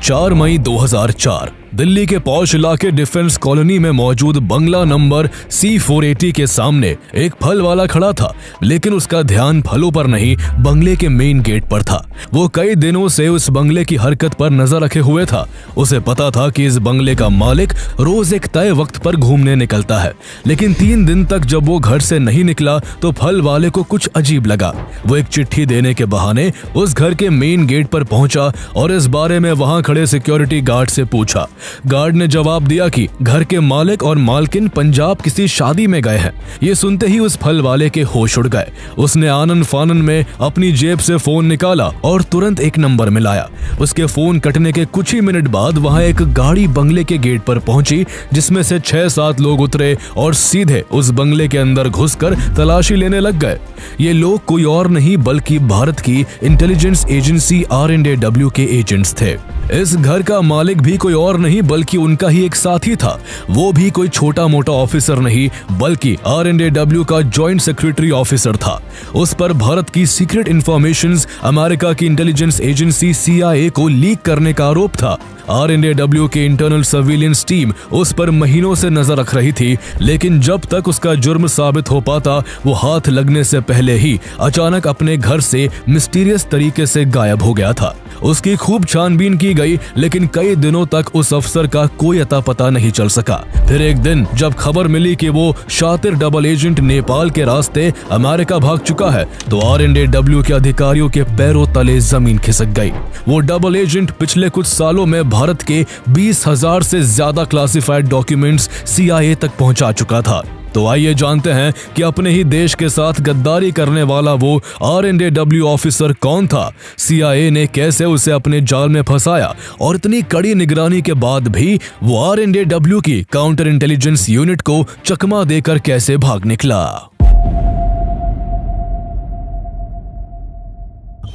4 मई 2004 दिल्ली के पॉश इलाके defence colony में मौजूद बंगला नंबर C480 के सामने एक फल वाला खड़ा था, लेकिन उसका ध्यान फलों पर नहीं बंगले के मेन गेट पर था। वो कई दिनों से उस बंगले की हरकत पर नजर रखे हुए था। उसे पता था कि इस बंगले का मालिक रोज एक तय वक्त पर घूमने निकलता है, लेकिन 3 दिन तक जब वो घर से नहीं निकला तो फल वाले को कुछ अजीब लगा। वो एक चिट्ठी देने के बहाने उस घर के मेन गेट पर पहुंचा और इस बारे में वहां खड़े सिक्योरिटी गार्ड से पूछा। गार्ड ने जवाब दिया कि घर के मालिक और मालकिन पंजाब किसी शादी में गए हैं। ये सुनते ही उस फल वाले के होश उड़ गए। उसने आनन फानन में अपनी जेब से फोन निकाला और तुरंत एक नंबर मिलाया। उसके फोन कटने के कुछ ही मिनट बाद वहां एक गाड़ी बंगले के गेट पर पहुंची, जिसमें से 6-7 लोग उतरे और सीधे उस बंगले के अंदर घुसकर तलाशी लेने लग गए। ये लोग कोई और नहीं बल्कि भारत की इंटेलिजेंस एजेंसी RNAW के एजेंट्स थे। इस घर का मालिक भी कोई और नहीं बल्कि उनका ही एक साथी था। वो भी कोई छोटा मोटा ऑफिसर नहीं बल्कि RNAW का जॉइंट सेक्रेटरी ऑफिसर था। उस पर भारत की सीक्रेट इंफॉर्मेशंस अमेरिका की इंटेलिजेंस एजेंसी CIA को लीक करने का आरोप था। RNAW के इंटरनल सर्विलेंस टीम उस पर महीनों से नजर रख रही थी, लेकिन जब तक उसका जुर्म साबित हो पाता वो हाथ लगने से पहले ही अचानक अपने घर से मिस्टीरियस तरीके से गायब हो गया था। उसकी खूब छानबीन की गई, लेकिन कई दिनों तक उस अफसर का कोई अता पता नहीं चल सका। फिर एक दिन जब खबर मिली कि वो शातिर डबल एजेंट नेपाल के रास्ते अमेरिका भाग चुका है, तो RNAW के अधिकारियों के पैरों तले जमीन खिसक गई। वो डबल एजेंट पिछले कुछ सालों में भारत के 20,000 से ज्यादा क्लासिफाइड डॉक्यूमेंट्स CIA तक पहुंचा चुका था। तो आइए जानते हैं कि अपने ही देश के साथ गद्दारी करने वाला वो RNAW ऑफिसर कौन था, CIA ने कैसे उसे अपने जाल में फंसाया और इतनी कड़ी निगरानी के बाद भी वो RNAW की काउंटर इंटेलिजेंस यूनिट को चकमा देकर कैसे भाग निकला।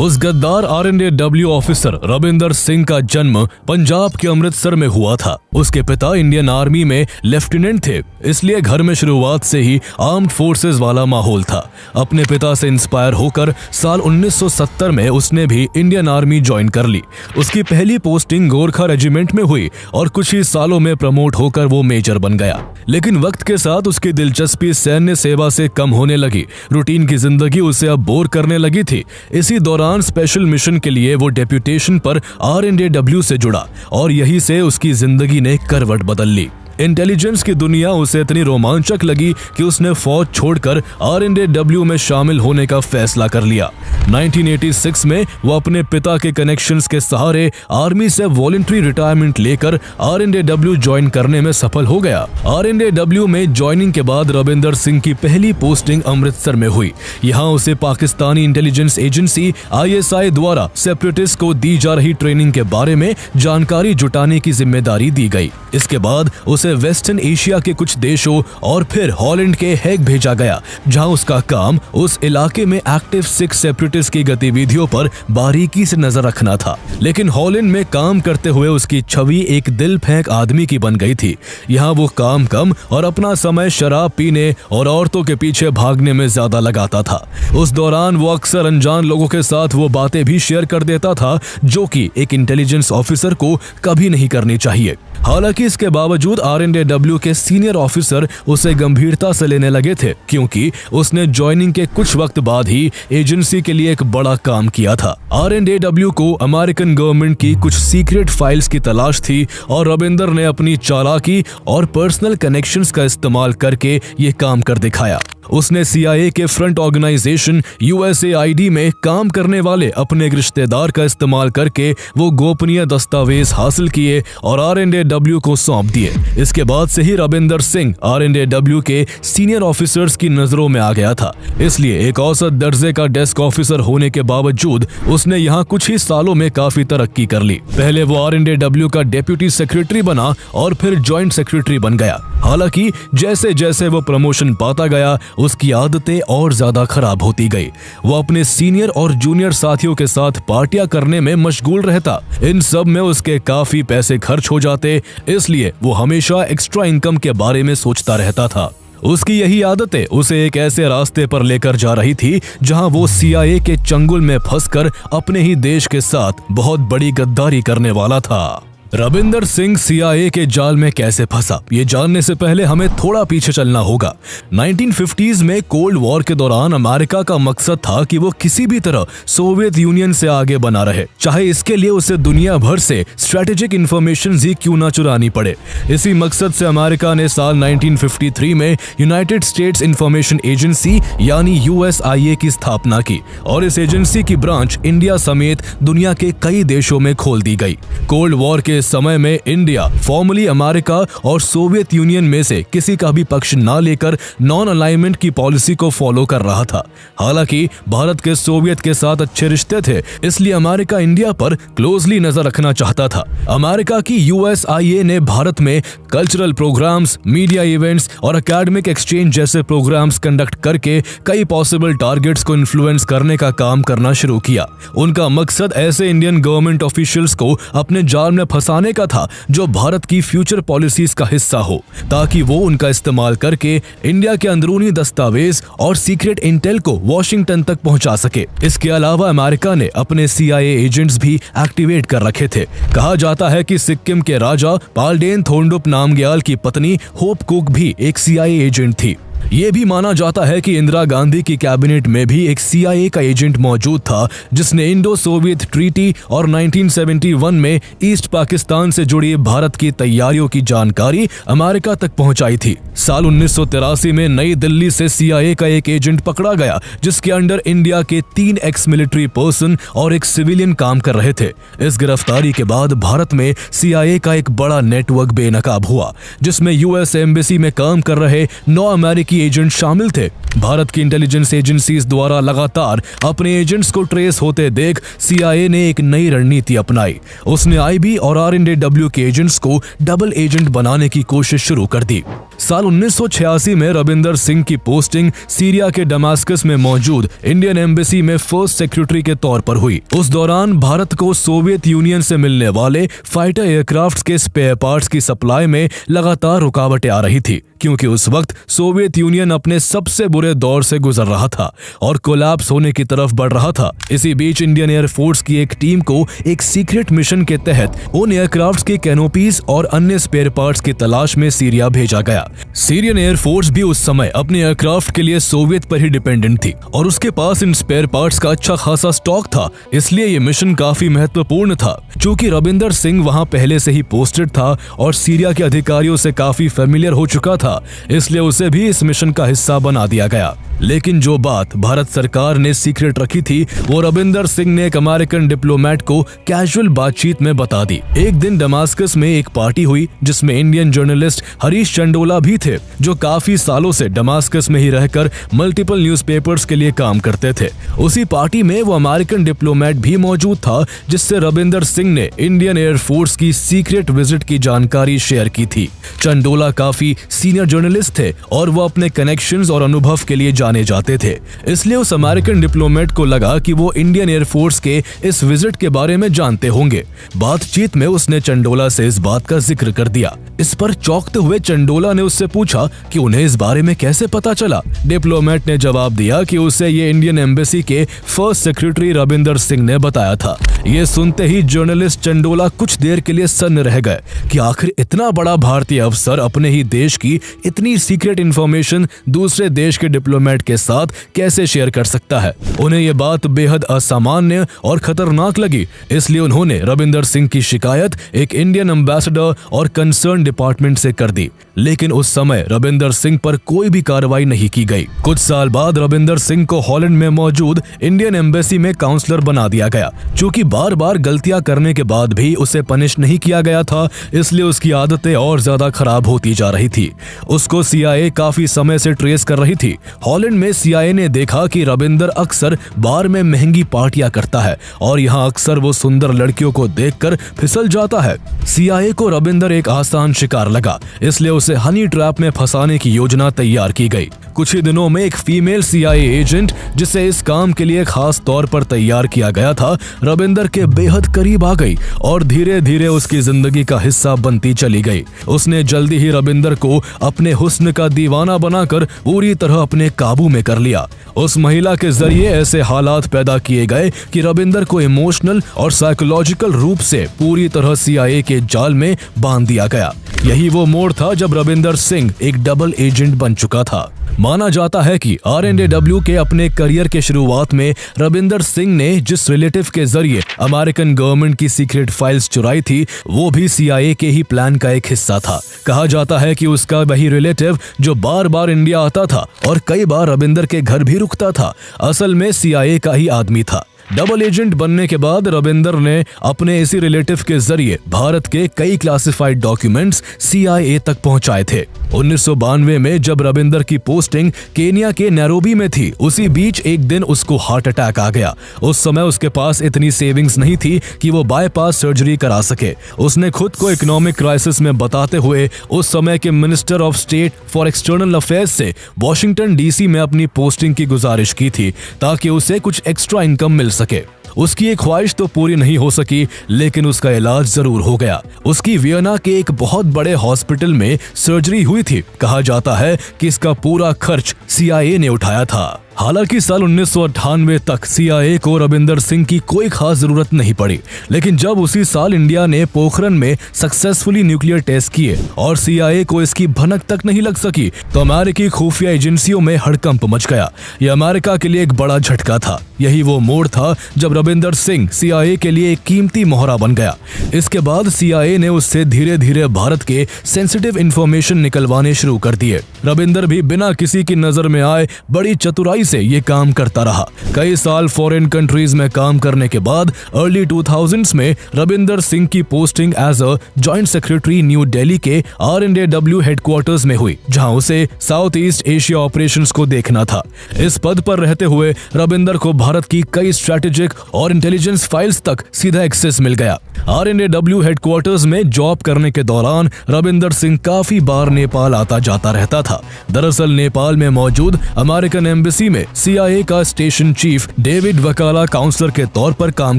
उस गद्दार RNAW ऑफिसर रविंदर सिंह का जन्म पंजाब के अमृतसर में हुआ था। उसके पिता इंडियन आर्मी में लेफ्टिनेंट थे, इसलिए घर में शुरुआत से ही आर्म्ड फोर्सेस वाला माहौल था। अपने पिता से इंस्पायर होकर साल 1970 में उसने भी इंडियन आर्मी ज्वाइन कर ली। उसकी पहली पोस्टिंग गोरखा रेजिमेंट में हुई और कुछ ही सालों में प्रमोट होकर वो मेजर बन गया। लेकिन वक्त के साथ उसकी दिलचस्पी सैन्य सेवा से कम होने लगी। रूटीन की जिंदगी उसे अब बोर करने लगी थी। इसी दौरान स्पेशल मिशन के लिए वो डेप्यूटेशन पर RNAW से जुड़ा और यहीं से उसकी जिंदगी ने करवट बदल ली। इंटेलिजेंस की दुनिया उसे इतनी रोमांचक लगी कि उसने फौज छोड़कर RNAW में शामिल होने का फैसला कर लिया। 1986 में वो अपने पिता के कनेक्शंस के सहारे आर्मी से वॉलंटरी रिटायरमेंट लेकर RNAW ज्वाइन करने में सफल हो गया। RNAW में ज्वाइनिंग के बाद रविंदर सिंह की पहली पोस्टिंग अमृतसर में हुई। यहाँ उसे पाकिस्तानी इंटेलिजेंस एजेंसी ISI द्वारा सेपरेटिस्ट को दी जा रही ट्रेनिंग के बारे में जानकारी जुटाने की जिम्मेदारी दी गई। इसके बाद उसे वेस्टर्न एशिया के कुछ देशों और फिर हॉलैंड के हेग भेजा गया, जहां उसका काम उस इलाके में एक्टिव सिख सेपरेटिस्ट की गतिविधियों पर बारीकी से नजर रखना था। लेकिन हॉलैंड में काम करते हुए उसकी छवि एक दिल फेंक आदमी की बन गई थी। यहाँ वो काम कम और अपना समय शराब पीने और औरतों के पीछे भागने में ज्यादा लगाता था। उस दौरान वो अक्सर अनजान लोगों के साथ वो बातें भी शेयर कर देता था जो कि एक इंटेलिजेंस ऑफिसर को कभी नहीं करनी चाहिए। हालांकि इसके बावजूद RNAW के सीनियर ऑफिसर उसे गंभीरता से लेने लगे थे, क्योंकि उसने ज्वाइनिंग के कुछ वक्त बाद ही एजेंसी के लिए एक बड़ा काम किया था। RNAW को अमेरिकन गवर्नमेंट की कुछ सीक्रेट फाइल्स की तलाश थी और रविंदर ने अपनी चालाकी और पर्सनल कनेक्शंस का इस्तेमाल करके ये काम कर दिखाया। उसने CIA के फ्रंट ऑर्गेनाइजेशन USAID में काम करने वाले अपने एक रिश्तेदार का इस्तेमाल करके वो गोपनीय दस्तावेज हासिल किए और RNAW को सौंप दिए। इसके बाद से ही रविंदर सिंह RNAW के सीनियर ऑफिसर्स की नजरों में आ गया था। इसलिए एक औसत दर्जे का डेस्क ऑफिसर होने के बावजूद उसने यहाँ कुछ ही सालों में काफी तरक्की कर ली। पहले वो RNAW का डेप्यूटी सेक्रेटरी बना और फिर जॉइंट सेक्रेटरी बन गया। हालांकि जैसे जैसे वो प्रमोशन पाता गया उसकी आदतें और ज्यादा खराब होती गई। वो अपने सीनियर और जूनियर साथियों के साथ पार्टियां करने में मशगूल रहता। इन सब में उसके काफी पैसे खर्च हो जाते, इसलिए वो हमेशा एक्स्ट्रा इनकम के बारे में सोचता रहता था। उसकी यही आदतें उसे एक ऐसे रास्ते पर लेकर जा रही थी जहां वो CIA के चंगुल में फंसकर अपने ही देश के साथ बहुत बड़ी गद्दारी करने वाला था। रविंदर सिंह CIA के जाल में कैसे फंसा, ये जानने से पहले हमें थोड़ा पीछे चलना होगा। 1950s में कोल्ड वॉर के दौरान अमेरिका का मकसद था कि वो किसी भी तरह सोवियत यूनियन से आगे बना रहे, चाहे इसके लिए उसे दुनिया भर से स्ट्रेटेजिक इंफॉर्मेशन ही क्यों ना चुरानी पड़े। इसी मकसद से अमेरिका ने साल 1953 में यूनाइटेड स्टेट्स इंफॉर्मेशन एजेंसी यानी USIA की स्थापना की और इस एजेंसी की ब्रांच इंडिया समेत दुनिया के कई देशों में खोल दी गई। कोल्ड वॉर के समय में इंडिया फॉर्मली अमेरिका और सोवियत यूनियन में से किसी का भी पक्ष ना लेकर नॉन अलाइनमेंट की पॉलिसी को फॉलो कर रहा था। हालांकि भारत के सोवियत के साथ अच्छे रिश्ते थे, इसलिए अमेरिका इंडिया पर क्लोजली नजर रखना चाहता था। अमेरिका की USIA ने भारत में कल्चरल प्रोग्राम्स, मीडिया इवेंट्स और एकेडमिक एक्सचेंज जैसे प्रोग्राम्स कंडक्ट करके कई पॉसिबल टारगेट्स को इन्फ्लुएंस करने का काम करना शुरू किया। उनका मकसद ऐसे इंडियन गवर्नमेंट ऑफिशियल्स को अपने जाल में फंसाने का था जो भारत की फ्यूचर पॉलिसीज का हिस्सा हो, ताकि वो उनका इस्तेमाल करके इंडिया के अंदरूनी दस्तावेज और सीक्रेट इंटेल को वॉशिंगटन तक पहुंचा सके। इसके अलावा अमेरिका ने अपने CIA एजेंट्स भी एक्टिवेट कर रखे थे। कहा जाता है कि सिक्किम के राजा पाल्डेन थोंडुप नामग्याल की पत्नी होप कुक भी एक CIA एजेंट थी। ये भी माना जाता है कि इंदिरा गांधी की कैबिनेट में भी एक CIA का एजेंट मौजूद था जिसने इंडो सोवियत ट्रीटी और 1971 में ईस्ट पाकिस्तान से जुड़ी भारत की तैयारियों की जानकारी अमेरिका तक पहुंचाई थी। साल 1983 में नई दिल्ली से CIA का एक एजेंट पकड़ा गया जिसके अंडर इंडिया के 3 एक्स मिलिट्री पर्सन और एक सिविलियन काम कर रहे थे। इस गिरफ्तारी के बाद भारत में CIA का एक बड़ा नेटवर्क बेनकाब हुआ जिसमें US एम्बेसी में काम कर रहे 9 अमेरिकी एजेंट शामिल थे। भारत की इंटेलिजेंस एजेंसीज द्वारा लगातार अपने एजेंट्स को ट्रेस होते देख CIA ने एक नई रणनीति अपनाई। उसने IB और RNW के एजेंट्स को डबल एजेंट बनाने की कोशिश शुरू कर दी। साल 1986 में रविंदर सिंह की पोस्टिंग सीरिया के दमास्कस में मौजूद इंडियन एम्बेसी में फर्स्ट सेक्रेटरी के तौर पर हुई। उस दौरान भारत को सोवियत यूनियन से मिलने वाले फाइटर एयरक्राफ्ट्स के स्पेयर पार्ट्स की सप्लाई में लगातार रुकावटें आ रही थी, क्योंकि उस वक्त सोवियत यूनियन अपने सबसे बुरे दौर से गुजर रहा था और कोलैप्स होने की तरफ बढ़ रहा था। इसी बीच इंडियन एयरफोर्स की एक टीम को एक सीक्रेट मिशन के तहत उन एयरक्राफ्ट्स की कैनोपीज और अन्य स्पेयर पार्ट्स की तलाश में सीरिया भेजा गया। सीरियन एयरफोर्स भी उस समय अपने एयरक्राफ्ट के लिए सोवियत पर ही डिपेंडेंट थी और उसके पास इन स्पेयर पार्ट्स का अच्छा खासा स्टॉक था, इसलिए ये मिशन काफी महत्वपूर्ण था। चूंकि रविंदर सिंह वहां पहले से ही पोस्टेड था और सीरिया के अधिकारियों से काफी फेमिलियर हो चुका था, इसलिए उसे भी इस मिशन का हिस्सा बना दिया गया। लेकिन जो बात भारत सरकार ने सीक्रेट रखी थी वो रविंदर सिंह ने एक अमेरिकन डिप्लोमेट को कैजुअल बातचीत में बता दी। एक दिन दमास्कस में एक पार्टी हुई जिसमें इंडियन जर्नलिस्ट हरीश चंडोला भी थे, जो काफी सालों से दमास्कस में ही रहकर मल्टीपल न्यूज़पेपर्स के लिए काम करते थे। उसी पार्टी में वो अमेरिकन डिप्लोमेट भी मौजूद था जिससे रविंदर सिंह ने इंडियन एयरफोर्स की सीक्रेट विजिट की जानकारी शेयर की थी। चंडोला काफी सीनियर जर्नलिस्ट थे और वो अपने कनेक्शंस और अनुभव के लिए जाने जाते थे, इसलिए उस अमेरिकन डिप्लोमेट को लगा कि वो इंडियन एयरफोर्स के इस विजिट के बारे में जानते होंगे। बातचीत में उसने चंडोला से इस बात का जिक्र कर दिया। इस पर चौंकते हुए चंडोला ने उससे पूछा कि उन्हें इस बारे में कैसे पता चला। डिप्लोमेट ने जवाब दिया कि उसे ये इंडियन एम्बेसी के फर्स्ट सेक्रेटरी रविंदर सिंह ने बताया था। ये सुनते ही जर्नलिस्ट चंडोला कुछ देर के लिए सन्न रह गए कि आखिर इतना बड़ा भारतीय अफसर अपने ही देश की इतनी सीक्रेट इंफॉर्मेशन दूसरे देश के डिप्लोमेट के साथ कैसे शेयर कर सकता है। उन्हें यह बात बेहद असामान्य और खतरनाक लगी, इसलिए उन्होंने रविंदर सिंह की शिकायत एक इंडियन एम्बेसडर और कंसर्न डिपार्टमेंट से कर दी। लेकिन उस समय रविंदर सिंह पर कोई भी कार्रवाई नहीं की गई। कुछ साल बाद रविंदर सिंह को हॉलैंड में मौजूद इंडियन एम्बेसी में काउंसलर बना दिया गया। चूंकि बार बार गलतियां करने के बाद भी उसे पनिश नहीं किया गया था, इसलिए उसकी आदतें और ज्यादा खराब होती जा रही थी। उसको CIA काफी समय से ट्रेस कर रही थी। हॉलैंड में CIA ने देखा कि रविंदर अक्सर बार में महंगी पार्टियां करता है और यहाँ अक्सर वो सुंदर लड़कियों को देखकर फिसल जाता है। CIA को रविंदर एक आसान शिकार लगा, इसलिए उसे हनी ट्रैप में फंसाने की योजना तैयार की गई। कुछ ही दिनों में एक फीमेल CIA एजेंट, जिसे इस काम के लिए खास तौर पर तैयार किया गया था, रविंदर के बेहद करीब आ गई और धीरे धीरे उसकी जिंदगी का हिस्सा बनती चली गई। उसने जल्दी ही रविंदर को अपने हुस्न का दीवाना बनाकर पूरी तरह अपने काबू में कर लिया। उस महिला के जरिए ऐसे हालात पैदा किए गए कि रविंदर को इमोशनल और साइकोलॉजिकल रूप से पूरी तरह CIA के जाल में बांध दिया गया। यही वो मोड़ था जब रविंदर सिंह एक डबल एजेंट बन चुका था। माना जाता है कि RNDW के अपने करियर के शुरुआत में रविंदर सिंह ने जिस रिलेटिव के जरिए अमेरिकन गवर्नमेंट की सीक्रेट फाइल्स चुराई थी, वो भी CIA के ही प्लान का एक हिस्सा था। कहा जाता है कि उसका वही रिलेटिव जो बार बार इंडिया आता था और कई बार रविंदर के घर भी रुकता था, असल में CIA का ही आदमी था। डबल एजेंट बनने के बाद रविंदर ने अपने इसी रिलेटिव के जरिए भारत के कई क्लासिफाइड डॉक्यूमेंट्स CIA तक पहुंचाए थे। 1992 में जब रविंदर की पोस्टिंग केनिया के नैरोबी में थी, उसी बीच एक दिन उसको हार्ट अटैक आ गया। उस समय उसके पास इतनी सेविंग्स नहीं थी कि वो बाईपास सर्जरी करा सके। उसने खुद को इकोनॉमिक क्राइसिस में बताते हुए उस समय के minister of state for external affairs से वॉशिंगटन DC में अपनी पोस्टिंग की गुजारिश की थी, ताकि उसे कुछ एक्स्ट्रा इनकम मिल सके। उसकी एक ख्वाहिश तो पूरी नहीं हो सकी, लेकिन उसका इलाज जरूर हो गया। उसकी वियना के एक बहुत बड़े हॉस्पिटल में सर्जरी हुई थी। कहा जाता है कि इसका पूरा खर्च CIA ने उठाया था। हालांकि साल 1998 तक CIA को रविंदर सिंह की कोई खास जरूरत नहीं पड़ी, लेकिन जब उसी साल इंडिया ने पोखरण में सक्सेसफुली न्यूक्लियर टेस्ट किए और CIA को इसकी भनक तक नहीं लग सकी, तो अमेरिकी खुफिया एजेंसियों में हड़कंप मच गया। यह अमेरिका के लिए एक बड़ा झटका था। यही वो मोड़ था जब रविंदर सिंह CIA के लिए एक कीमती मोहरा बन गया। इसके बाद CIA ने उससे धीरे धीरे भारत के सेंसिटिव इंफॉर्मेशन निकलवाने शुरू कर दिए। रविंदर भी बिना किसी की नजर में आए बड़ी चतुराई से ये काम करता रहा। कई साल फॉरेन कंट्रीज में काम करने के बाद अर्ली 2000s में रविंदर सिंह की posting as a joint secretary New Delhi के RNDW हेडक्वार्टर्स में हुई, जहां उसे साउथ ईस्ट एशिया ऑपरेशंस को देखना था। इस पद पर रहते हुए रविंदर को भारत की कई स्ट्रेटेजिक और इंटेलिजेंस फाइल्स तक सीधा एक्सेस मिल गया। RNDW हेडक्वार्टर्स में जॉब करने के दौरान रविंदर सिंह काफी बार नेपाल आता जाता रहता था। दरअसल नेपाल में मौजूद अमेरिकन एम्बेसी में CIA का स्टेशन चीफ डेविड वकाला काउंसलर के तौर पर काम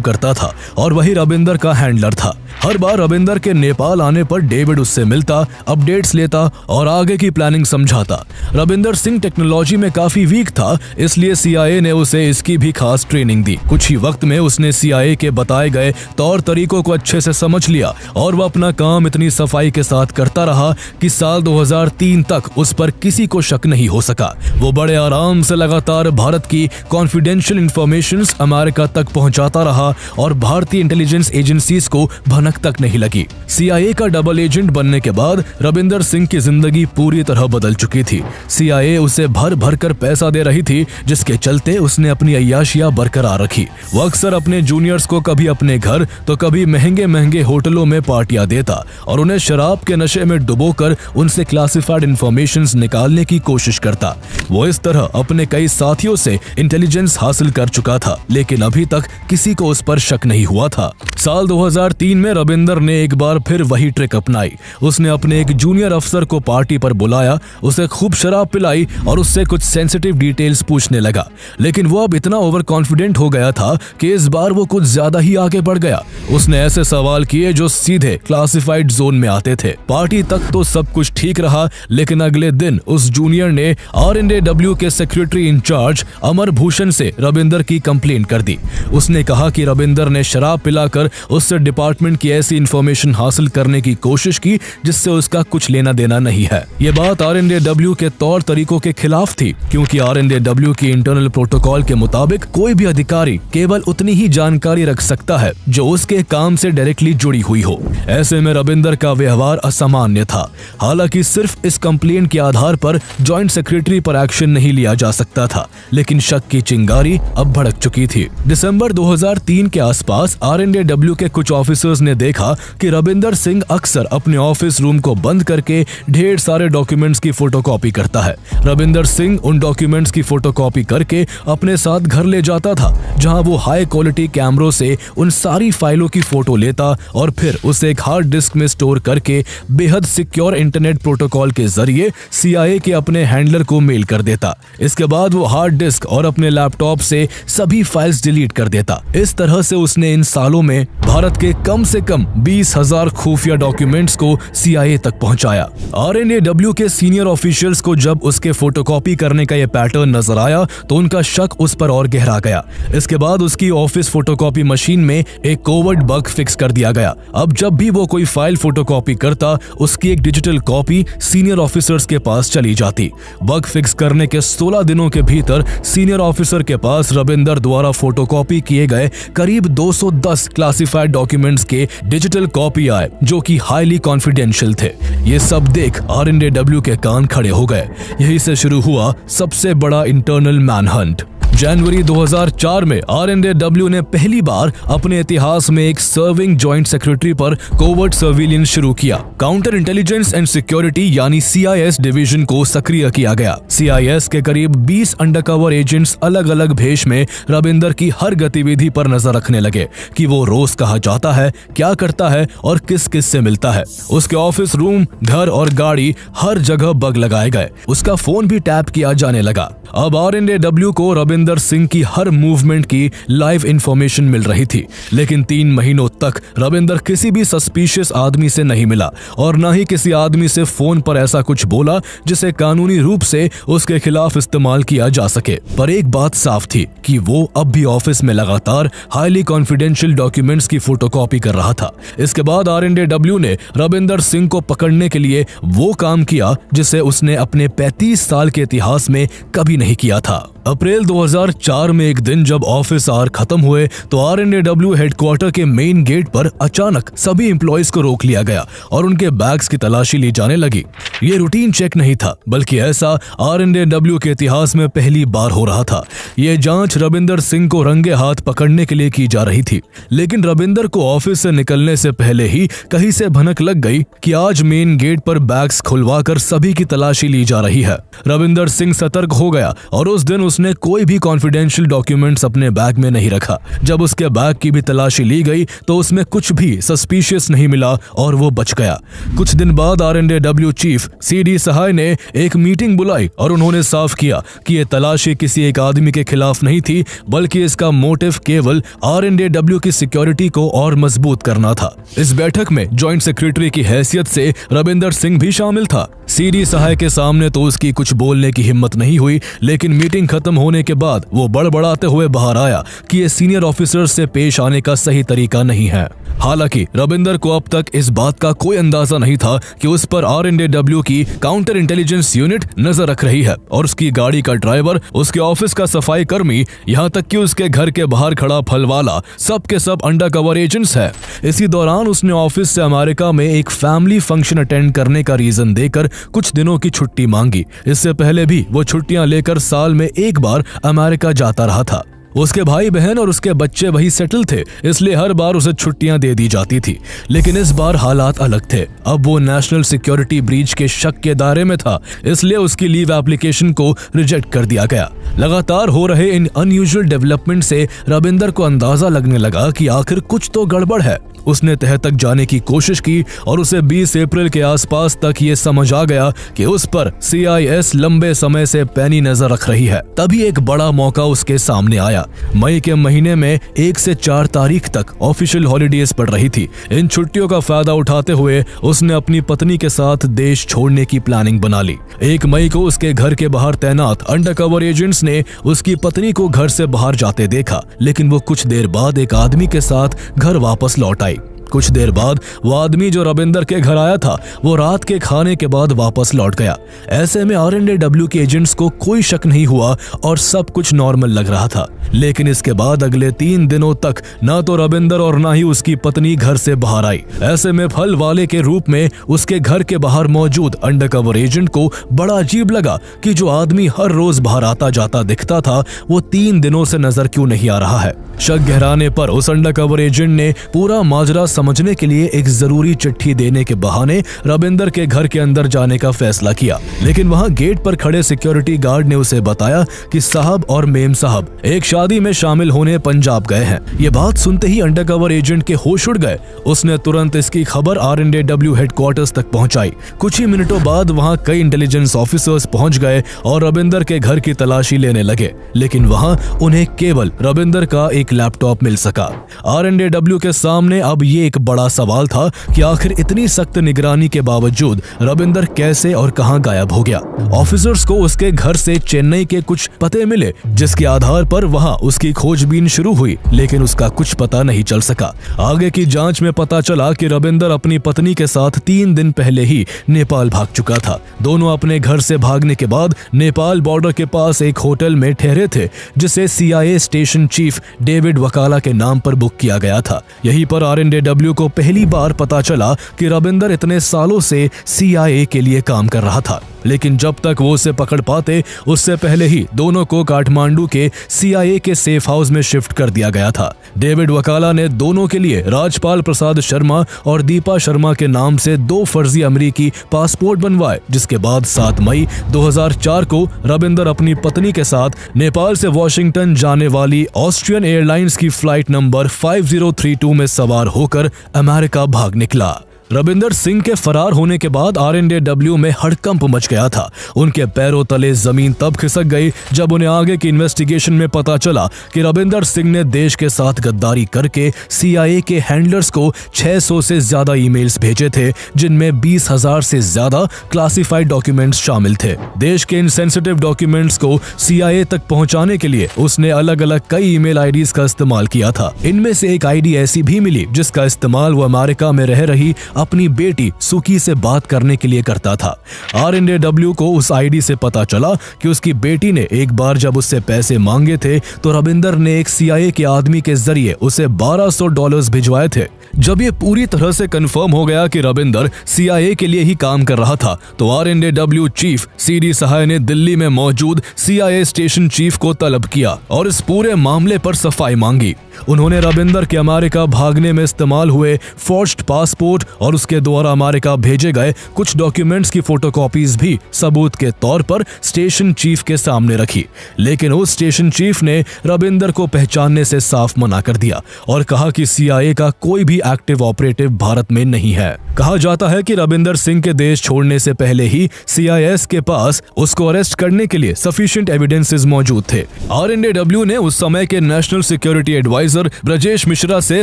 करता था और वही रविंदर का हैंडलर था। हर बार रविंदर के नेपाल आने पर डेविड उससे मिलता, अपडेट्स लेता और आगे की प्लानिंग समझाता। रविंदर सिंह टेक्नोलॉजी में काफी वीक था, इसलिए CIA ने उसे इसकी भी खास ट्रेनिंग दी। कुछ ही वक्त में उसने CIA के बताए गए तौर तरीकों को अच्छे से समझ लिया और वह अपना काम इतनी सफाई के साथ करता रहा कि साल 2003 तक उस पर किसी को शक नहीं हो सका। वो बड़े आराम से लगातार भारत की कॉन्फिडेंशियल इंफॉर्मेशंस अमेरिका तक पहुंचाता रहा और भारतीय इंटेलिजेंस एजेंसीज को भनक तक नहीं लगी। CIA का डबल एजेंट बनने के बाद रविंदर सिंह की जिंदगी पूरी तरह बदल चुकी थी। CIA उसे भर भर कर पैसा दे रही थी, जिसके चलते उसने अपनी अय्याशियां बरकरार रखी। वो अक्सर अपने जूनियर्स को कभी अपने घर तो कभी महंगे महंगे होटलों में पार्टियां देता और उन्हें शराब के नशे में डुबोकर उनसे क्लासिफाइड इंफॉर्मेशंस निकालने की कोशिश करता। वो इस तरह अपने कई साथियों से इंटेलिजेंस हासिल कर चुका था, लेकिन अभी तक किसी को उस पर शक नहीं हुआ था। साल 2003 में रविंदर ने एक बार फिर वही ट्रिक अपनाई। उसने अपने एक जूनियर अफसर को पार्टी पर बुलाया, उसे खूब शराब पिलाई और उससे कुछ सेंसिटिव डिटेल्स पूछने लगा। लेकिन वो अब इतना ओवर कॉन्फिडेंट हो गया था कि इस बार वो कुछ ज्यादा ही आगे बढ़ गया। उसने ऐसे सवाल किए जो सीधे क्लासिफाइड जोन में आते थे। पार्टी तक तो सब कुछ ठीक रहा, लेकिन अगले दिन उस जूनियर ने RNDW के सेक्रेटरी इंचार्ज अमर भूषण से रविंदर की कंप्लेंट कर दी। उसने कहा कि रविंदर ने शराब पिलाकर उससे डिपार्टमेंट की ऐसी इंफॉर्मेशन हासिल करने की कोशिश की जिससे उसका कुछ लेना देना नहीं है। ये बात RNDW के तौर तरीकों के खिलाफ थी, क्योंकि RNDW की इंटरनल प्रोटोकॉल के मुताबिक कोई भी अधिकारी केवल उतनी ही जानकारी रख सकता है जो उसके काम से डायरेक्टली जुड़ी हुई हो। ऐसे में रविंदर का व्यवहार असामान्य था। हालांकि सिर्फ इस कंप्लेंट के आधार पर जॉइंट सेक्रेटरी पर एक्शन नहीं लिया जा सकता था, लेकिन शक की चिंगारी अब भड़क चुकी थी। दिसंबर 2003 के आसपास RNDW के कुछ ऑफिसर्स ने देखा कि रविंदर सिंह अक्सर अपने ऑफिस रूम को बंद करके ढेर सारे डॉक्यूमेंट्स की फोटोकॉपी करता है। रविंदर सिंह उन डॉक्यूमेंट्स की फोटोकॉपी करके अपने साथ घर ले जाता था, जहां वो हाई क्वालिटी कैमरों से उन सारी फाइलों की फोटो लेता और फिर उसे एक हार्ड डिस्क में स्टोर करके बेहद सिक्योर इंटरनेट प्रोटोकॉल के जरिए CIA के अपने हैंडलर को मेल कर देता। इसके बाद वो हार्ड डिस्क और अपने लैपटॉप से सभी फाइल्स डिलीट कर देता। इस तरह से उसने इन सालों में भारत के कम से कम 20,000 खुफिया डॉक्यूमेंट्स को CIA तक पहुंचाया। RNDW के सीनियर ऑफिशियल्स को जब उसके फोटोकॉपी करने का ये पैटर्न नजर आया तो उनका शक उस पर और गहरा गया। इसके बाद उसकी ऑफिस फोटोकॉपी मशीन में एक कोवर्ट बग फिक्स कर दिया गया। अब जब भी वो कोई फाइल फोटोकॉपी करता, उसकी एक डिजिटल कॉपी सीनियर ऑफिसर्स के पास चली जाती। बग फिक्स करने के 16 दिनों के भीतर सीनियर ऑफिसर के पास रविंदर द्वारा फोटोकॉपी किए गए करीब 210 क्लासिफाइड डॉक्यूमेंट्स के डिजिटल कॉपी आए, जो कि हाईली कॉन्फिडेंशियल थे। ये सब देख RNDW के कान खड़े हो गए। यही से शुरू हुआ सबसे बड़ा इंटरनल मैनहंट। जनवरी 2004 में RNDW ने पहली बार अपने इतिहास में एक सर्विंग जॉइंट सेक्रेटरी पर कोवर्ट सर्विलेंस शुरू किया। काउंटर इंटेलिजेंस एंड सिक्योरिटी यानी CIS डिवीजन को सक्रिय किया गया। CIS के करीब 20 अंडरकवर एजेंट्स अलग अलग भेष में रविंदर की हर गतिविधि पर नजर रखने लगे कि वो रोज कहाँ जाता है, क्या करता है और किस किस से मिलता है। उसके ऑफिस रूम, घर और गाड़ी हर जगह बग लगाए गए। उसका फोन भी टैप किया जाने लगा। अब RNDW को रविंदर सिंह की हर मूवमेंट की लाइव इंफॉर्मेशन मिल रही थी, लेकिन 3 महीनों तक रविंदर किसी भी सस्पिशियस आदमी से नहीं मिला और न ही किसी आदमी से फोन पर ऐसा कुछ बोला जिसे कानूनी रूप से उसके खिलाफ इस्तेमाल किया जा सके। पर एक बात साफ थी कि वो अब भी ऑफिस में लगातार हाईली कॉन्फिडेंशियल डॉक्यूमेंट्स की फोटोकॉपी कर रहा था। इसके बाद RNDW ने रविंदर सिंह को पकड़ने के लिए वो काम किया जिसे उसने अपने 35 साल के इतिहास में कभी नहीं किया था। अप्रैल 2004 में एक दिन जब ऑफिस आवर खत्म हुए तो RNDW हेडक्वार्टर के मेन गेट पर अचानक सभी एम्प्लॉइज को रोक लिया गया और उनके बैग्स की तलाशी ली जाने लगी। ये रूटीन चेक नहीं था, बल्कि ऐसा RNDW के इतिहास में पहली बार हो रहा था। ये जांच रविंदर सिंह को रंगे हाथ पकड़ने के लिए की जा रही थी, लेकिन रविंदर को ऑफिस से निकलने से पहले ही कहीं से भनक लग गई कि आज मेन गेट पर बैग्स खुलवाकर सभी की तलाशी ली जा रही है। रविंदर सिंह सतर्क हो गया और उस दिन उसने कोई भी कॉन्फिडेंशियल डॉक्यूमेंट्स अपने बैग में नहीं रखा। जब उसके बैग की भी तलाशी ली गई तो उसमें कुछ भी सस्पिशियस नहीं मिला और वो बच गया। कुछ दिन बाद RNDW चीफ CD सहाय ने एक मीटिंग बुलाई और उन्होंने साफ किया कि ये तलाशी किसी एक आदमी के खिलाफ नहीं थी, बल्कि इसका मोटिव केवल RNDW की सिक्योरिटी को और मजबूत करना था। इस बैठक में जॉइंट सेक्रेटरी की हैसियत से रविंदर सिंह भी शामिल था। CD सहाय के सामने तो उसकी कुछ बोलने की हिम्मत नहीं हुई, लेकिन मीटिंग खत्म होने के बाद वो बड़बड़ाते हुए बाहर आया कि ये सीनियर ऑफिसर से पेश आने का सही तरीका नहीं है। हालांकि रविंदर को अब तक इस बात का कोई अंदाजा नहीं था कि उस पर RNDW की काउंटर इंटेलिजेंस यूनिट नजर रख रही है और उसकी गाड़ी का ड्राइवर, उसके ऑफिस का सफाई कर्मी, यहाँ तक कि उसके घर के बाहर खड़ा फलवाला सब के सब अंडरकवर एजेंट्स है। इसी दौरान उसने ऑफिस से अमेरिका में एक फैमिली फंक्शन अटेंड करने का रीजन देकर कुछ दिनों की छुट्टी मांगी। इससे पहले भी वो छुट्टियां लेकर साल में एक बार अमेरिका जाता रहा था। उसके भाई बहन और उसके बच्चे वही सेटल थे, इसलिए हर बार उसे छुट्टियां दे दी जाती थी। लेकिन इस बार हालात अलग थे। अब वो नेशनल सिक्योरिटी ब्रीच के शक के दायरे में था, इसलिए उसकी लीव एप्लीकेशन को रिजेक्ट कर दिया गया। लगातार हो रहे इन अनयूजुअल डेवलपमेंट से रविंदर को अंदाजा लगने लगा कि आखिर कुछ तो गड़बड़ है। उसने तह तक जाने की कोशिश की और उसे 20 अप्रैल के आसपास तक ये समझ आ गया कि उस पर CIS लंबे समय से पैनी नजर रख रही है। तभी एक बड़ा मौका उसके सामने आया। मई के महीने में 1 से 4 तारीख तक ऑफिशियल हॉलीडेज पड़ रही थी। इन छुट्टियों का फायदा उठाते हुए उसने अपनी पत्नी के साथ देश छोड़ने की प्लानिंग बना ली। 1 मई को उसके घर के बाहर तैनात अंडरकवर एजेंट्स ने उसकी पत्नी को घर से बाहर जाते देखा, लेकिन वो कुछ देर बाद एक आदमी के साथ घर वापस लौट आई। कुछ देर बाद वो आदमी जो रविंदर के घर आया था, वो रात के खाने के बाद वापस लौट गया। ऐसे में RNDW के एजेंट्स को कोई शक नहीं हुआ और सब कुछ नॉर्मल लग रहा था। लेकिन इसके बाद अगले 3 दिनों तक ना तो रविंदर और ना ही उसकी पत्नी घर से बाहर आई। ऐसे में फल वाले के रूप में उसके घर के बाहर मौजूद अंडरकवर एजेंट को बड़ा अजीब लगा कि जो आदमी हर रोज बाहर आता जाता दिखता था वो 3 दिनों से नजर क्यों नहीं आ रहा है। शक गहराने पर उस अंडरकवर एजेंट ने पूरा माजरा समझने के लिए एक जरूरी चिट्ठी देने के बहाने रविंदर के घर के अंदर जाने का फैसला किया, लेकिन वहां गेट पर खड़े सिक्योरिटी गार्ड ने उसे बताया कि साहब और मेम साहब एक शादी में शामिल होने पंजाब गए हैं। ये बात सुनते ही अंडरकवर एजेंट के होश उड़ गए। उसने तुरंत इसकी खबर RNDW हेडक्वार्टर्स तक पहुंचाई। कुछ ही मिनटों बाद वहां कई इंटेलिजेंस ऑफिसर्स पहुंच गए और रविंदर के घर की तलाशी लेने लगे, लेकिन वहां उन्हें केवल रविंदर का एक लैपटॉप मिल सका। RNDW के सामने अब ये एक बड़ा सवाल था कि आखिर इतनी सख्त निगरानी के बावजूद रविंदर कैसे और कहां गायब हो गया। ऑफिसर्स को उसके घर से चेन्नई के कुछ पते मिले, जिसके आधार पर वहां उसकी खोजबीन शुरू हुई, लेकिन उसका कुछ पता नहीं चल सका। आगे की जांच में पता चला कि रविंदर अपनी पत्नी के साथ 3 दिन पहले ही नेपाल भाग चुका था। दोनों अपने घर से भागने के बाद नेपाल बॉर्डर के पास एक होटल में ठहरे थे, जिसे CIA स्टेशन चीफ डेविड वकाला के नाम पर बुक किया गया था। यहीं पर RNDW को पहली बार पता चला कि रविंदर इतने सालों से CIA के लिए काम कर रहा था, लेकिन जब तक वो उसे पकड़ पाते उससे पहले ही दोनों को काठमांडू के CIA के सेफ हाउस में शिफ्ट कर दिया गया था। डेविड वकाला ने दोनों के लिए राजपाल प्रसाद शर्मा और दीपा शर्मा के नाम से 2 फर्जी अमेरिकी पासपोर्ट बनवाए, जिसके बाद 7 मई 2004 को रविंदर अपनी पत्नी के साथ नेपाल से वॉशिंगटन जाने वाली ऑस्ट्रियन एयरलाइंस की फ्लाइट नंबर 5032 में सवार होकर अमेरिका भाग निकला। रविंदर सिंह के फरार होने के बाद RNDW में हड़कंप मच गया था। उनके पैरों तले जमीन तब खिसक गई जब उन्हें आगे की इन्वेस्टिगेशन में पता चला कि रविंदर सिंह ने देश के साथ गद्दारी करके CIA के हैंडलर्स को 600 से ज्यादा ईमेल्स भेजे थे, जिनमें 20,000 से ज्यादा क्लासिफाइड डॉक्यूमेंट्स शामिल थे। देश के इन सेंसिटिव डॉक्यूमेंट्स को CIA तक पहुंचाने के लिए उसने अलग अलग कई ईमेल आईडीज का इस्तेमाल किया था। इनमें से एक आईडी ऐसी भी मिली जिसका इस्तेमाल वो अमेरिका में रह रही अपनी बेटी सुकी से बात करने के लिए करता था। RNDW को उस आईडी से पता चला कि उसकी बेटी ने एक बार जब उससे पैसे मांगे थे तो रविंदर ने एक CIA के आदमी के जरिए उसे $1200 भिजवाए थे। जब ये पूरी तरह से कंफर्म हो गया कि रविंदर CIA के लिए ही काम कर रहा था, तो RNDW चीफ CD सहाय ने दिल्ली में मौजूद CIA स्टेशन चीफ को तलब किया और इस पूरे मामले पर सफाई मांगी। उन्होंने रविंदर के अमेरिका भागने में इस्तेमाल हुए फॉर्ज्ड पासपोर्ट और उसके द्वारा अमेरिका भेजे गए कुछ डॉक्यूमेंट्स की फोटोकॉपीज भी सबूत के तौर पर स्टेशन चीफ के सामने रखी, लेकिन उस स्टेशन चीफ ने रविंदर को पहचानने से साफ मना कर दिया और कहा कि CIA का कोई भी एक्टिव ऑपरेटिव भारत में नहीं है। कहा जाता है कि रविंदर सिंह के देश छोड़ने से पहले ही CIS के पास उसको अरेस्ट करने के लिए सफिशिएंट एविडेंसेस मौजूद थे। RNDW ने उस समय के national security adviser Brajesh Mishra से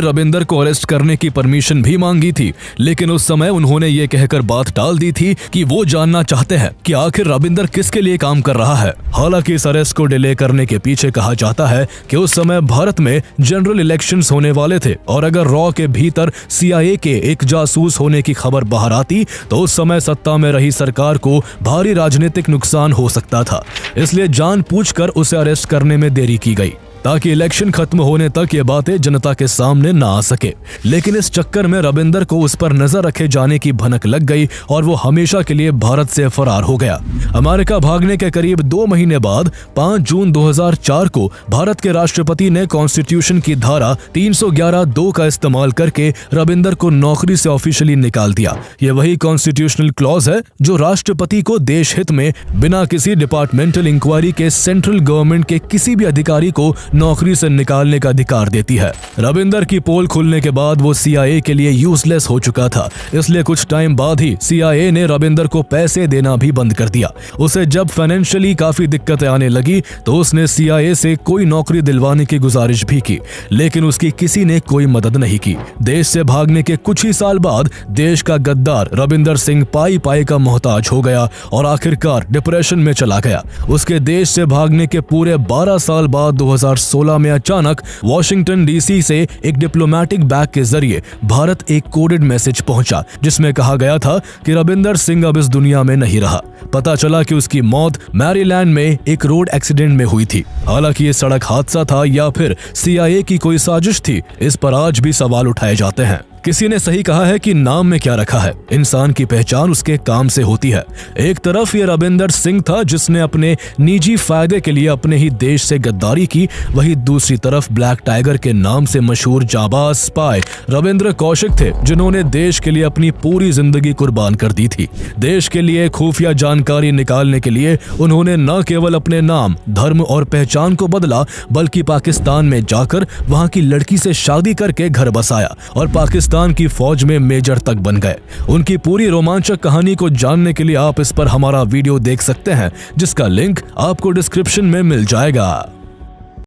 रविंदर को अरेस्ट करने की परमिशन भी मांगी थी, लेकिन उस समय उन्होंने ये कहकर बात टाल दी थी कि वो जानना चाहते हैं कि आखिर रविंदर किसके लिए काम कर रहा है। हालांकि इस अरेस्ट को डिले करने के पीछे कहा जाता है कि उस समय भारत में जनरल इलेक्शंस होने वाले थे और अगर रॉ के भीतर CIA के एक जासूस होने की खबर बाहर आती तो उस समय सत्ता में रही सरकार को भारी राजनीतिक नुकसान हो सकता था। इसलिए जानबूझकर उसे अरेस्ट करने में देरी की गई ताकि इलेक्शन खत्म होने तक ये बातें जनता के सामने ना आ सके। लेकिन इस चक्कर में रविंदर को उस पर नजर रखे जाने की भनक लग गई और वो हमेशा के लिए भारत से फरार हो गया। अमेरिका भागने के करीब 2 महीने बाद 5 जून 2004 को भारत के राष्ट्रपति ने कॉन्स्टिट्यूशन की धारा 311(2) का इस्तेमाल करके रविंदर को नौकरी से ऑफिशियली निकाल दिया। ये वही कॉन्स्टिट्यूशनल क्लॉज है जो राष्ट्रपति को देश हित में बिना किसी डिपार्टमेंटल इंक्वायरी के सेंट्रल गवर्नमेंट के किसी भी अधिकारी को नौकरी से निकालने का अधिकार देती है। रविंदर की पोल खुलने के बाद वो CIA के लिए यूजलेस हो चुका था, इसलिए कुछ टाइम बाद ही CIA ने रविंदर को पैसे देना भी बंद कर दिया। उसे जब फाइनेंशियली काफी दिक्कतें आने लगी तो उसने CIA से कोई नौकरी दिलवाने की गुजारिश भी की, लेकिन उसकी किसी ने कोई मदद नहीं की। देश से भागने के कुछ ही साल बाद देश का गद्दार रविंदर सिंह पाई का मोहताज हो गया और आखिरकार डिप्रेशन में चला गया। उसके देश से भागने के पूरे 12 साल बाद 2016 में अचानक वॉशिंगटन डीसी से एक डिप्लोमेटिक बैग के जरिए भारत एक कोडेड मैसेज पहुंचा, जिसमें कहा गया था कि रविंदर सिंह अब इस दुनिया में नहीं रहा। पता चला कि उसकी मौत मैरीलैंड में एक रोड एक्सीडेंट में हुई थी। हालांकि ये सड़क हादसा था या फिर CIA की कोई साजिश थी, इस पर आज भी सवाल उठाए जाते हैं। किसी ने सही कहा है कि नाम में क्या रखा है, इंसान की पहचान उसके काम से होती है। एक तरफ ये रविंदर सिंह था जिसने अपने निजी फायदे के लिए अपने ही देश से गद्दारी की, वहीं दूसरी तरफ ब्लैक टाइगर के नाम से मशहूर जाबाज स्पाई रविंद्र कौशिक थे, जिन्होंने देश के लिए अपनी पूरी जिंदगी कुर्बान कर दी थी। देश के लिए खुफिया जानकारी निकालने के लिए उन्होंने न केवल अपने नाम, धर्म और पहचान को बदला, बल्कि पाकिस्तान में जाकर वहां की लड़की से शादी करके घर बसाया और पाकिस्तान की फौज में मेजर तक बन गए। उनकी पूरी रोमांचक कहानी को जानने के लिए आप इस पर हमारा वीडियो देख सकते हैं, जिसका लिंक आपको डिस्क्रिप्शन में मिल जाएगा।